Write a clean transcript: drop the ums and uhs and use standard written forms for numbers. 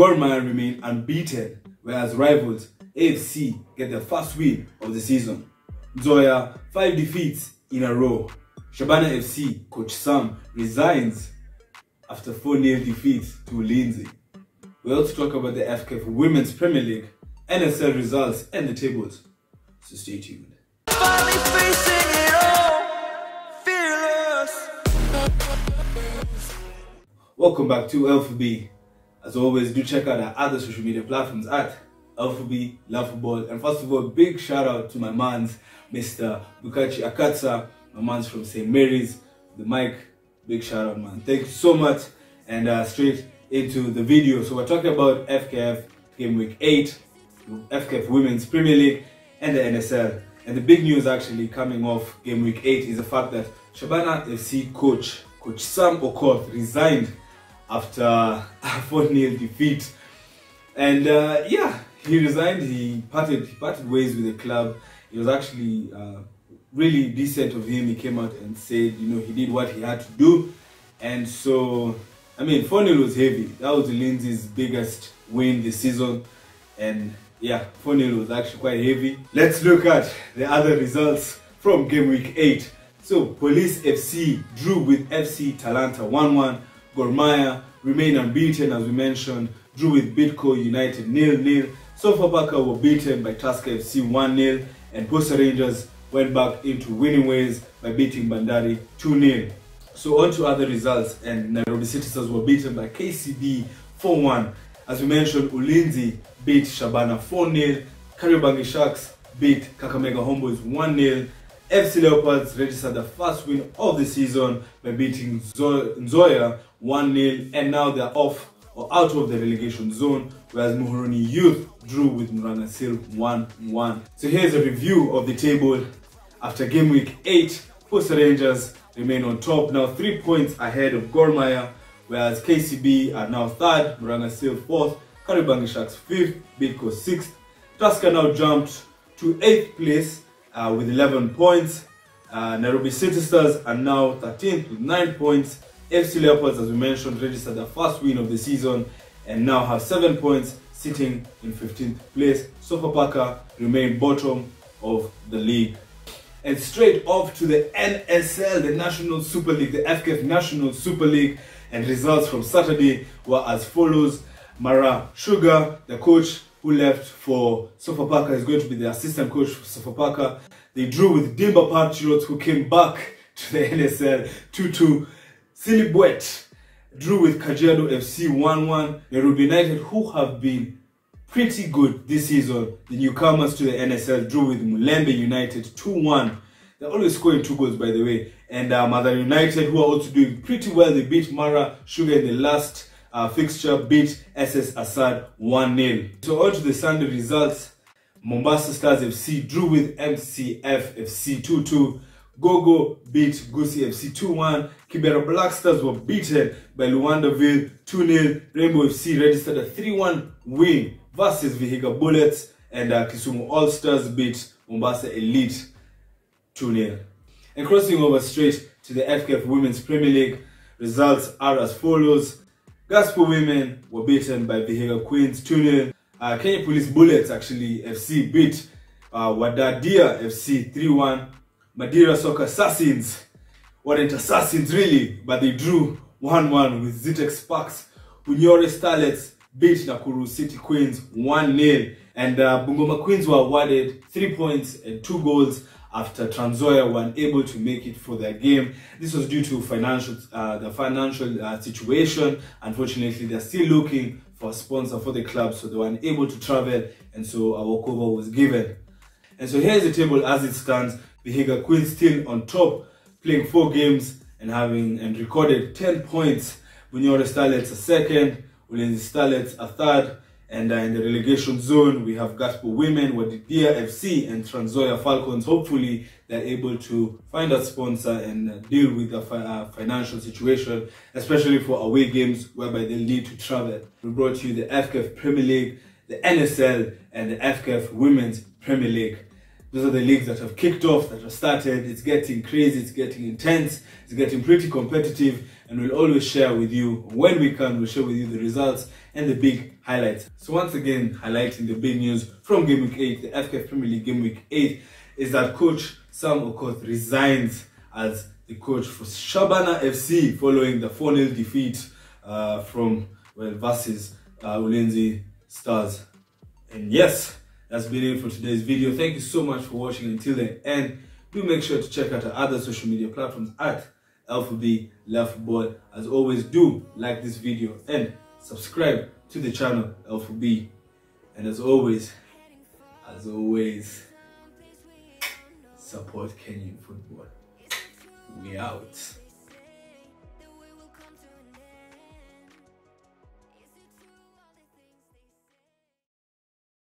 Gor Mahia remain unbeaten, whereas rivals AFC get their first win of the season. Nzoia 5 defeats in a row. Shabana FC coach Sam resigns after 4-0 defeat to Ulinzi. We also talk about the FKF Women's Premier League, NSL results and the tables, so stay tuned. Welcome back to LFB. As always, do check out our other social media platforms at LFB, Love Football. And first of all, big shout out to my mans, Mr. Bukachi Akatsa, my mans from St. Mary's, the mic. Big shout out, man. Thank you so much. And straight into the video. So we're talking about FKF Game Week 8, FKF Women's Premier League, and the NSL. And the big news actually coming off Game Week 8 is the fact that Shabana FC coach Sam Okoth resigned after a 4-0 defeat. And yeah, he resigned. He parted ways with the club. It was actually really decent of him. He came out and said, you know, he did what he had to do. And so, I mean, 4-0 was heavy. That was Ulinzi's biggest win this season. And yeah, 4-0 was actually quite heavy. Let's look at the other results from Game Week 8. So, Police FC drew with FC Talanta 1-1. Gor Mahia remained unbeaten, as we mentioned, drew with Bidco United 0-0. Sofapaka were beaten by Tusker FC 1-0. And Posta Rangers went back into winning ways by beating Bandari 2-0. So on to other results, and Nairobi City Stars were beaten by KCB 4-1. As we mentioned, Ulinzi beat Shabana 4-0. Kariobangi Sharks beat Kakamega Homeboys 1-0. FC Leopards registered the first win of the season by beating Nzoia 1-0, and now they're off or out of the relegation zone, whereas Muhoroni Youth drew with Murangasil 1-1. So here's a review of the table. After Game Week 8, Posta Rangers remain on top, now 3 points ahead of Gor Mahia, whereas KCB are now 3rd, Murangasil 4th, Kariobangi Sharks 5th, Bidco 6th. Tusker now jumped to 8th place with 11 points. Nairobi City Stars are now 13th with 9 points. FC Leopards, as we mentioned, registered their first win of the season and now have 7 points, sitting in 15th place. Sofapaka remain bottom of the league. And straight off to the NSL, the National Super League, the FKF National Super League, and results from Saturday were as follows. Mara Sugar, the coach who left for Sofapaka, is going to be the assistant coach for Sofapaka. They drew with Dimba Patriots, who came back to the NSL 2-2. Silibwet drew with Kajiado FC 1-1. Nairobi United, who have been pretty good this season, the newcomers to the NSL, drew with Mulembe United 2-1. They're always scoring 2 goals, by the way. And Mother United, who are also doing pretty well, they beat Mara Sugar in the last fixture, beat SS Assad 1-0. So on to the Sunday results. Mombasa Stars FC drew with MCF FC 2-2. Gogo beat Gusii FC 2-1. Kibera Black Stars were beaten by Luandaville 2-0. Rainbow FC registered a 3-1 win versus Vihiga Bullets. And Kisumu All Stars beat Mombasa Elite 2-0. And crossing over straight to the FKF Women's Premier League, results are as follows. Gospel Women were beaten by Vihiga Queens 2-0. Kenya Police Bullets actually FC beat Wadadia FC 3-1. Madeira Soccer Assassins weren't assassins really, but they drew 1-1 with Zitex Sparks. Bunyore Starlets beat Nakuru City Queens 1-0. And Bungoma Queens were awarded 3 points and 2 goals after Trans Nzoia were unable to make it for their game. This was due to the financial situation. Unfortunately, they're still looking for a sponsor for the club, so they were unable to travel, and so a walkover was given. And so here's the table as it stands. Vihiga Queens still on top, playing 4 games and recorded 10 points. Bunyore Starlets are 2nd, Ulinzi Starlets are 3rd, and in the relegation zone we have Gospel Women, Wadidia FC, and Trans Nzoia Falcons. Hopefully they're able to find a sponsor and deal with the financial situation, especially for away games whereby they'll need to travel. We brought you the FKF Premier League, the NSL, and the FKF Women's Premier League. Those are the leagues that have kicked off, that have started. It's getting crazy, it's getting intense, it's getting pretty competitive, and we'll always share with you when we can. We'll share with you the results and the big highlights. So once again, highlighting the big news from Game Week 8, the FKF Premier League Game Week 8, is that Coach Sam Okoth resigns as the coach for Shabana FC following the 4-0 defeat versus Ulinzi Stars. And yes, that's been it for today's video. Thank you so much for watching until the end. Do make sure to check out our other social media platforms at L4B Football. As always, do like this video and subscribe to the channel L4B. And as always, support Kenyan football. We out.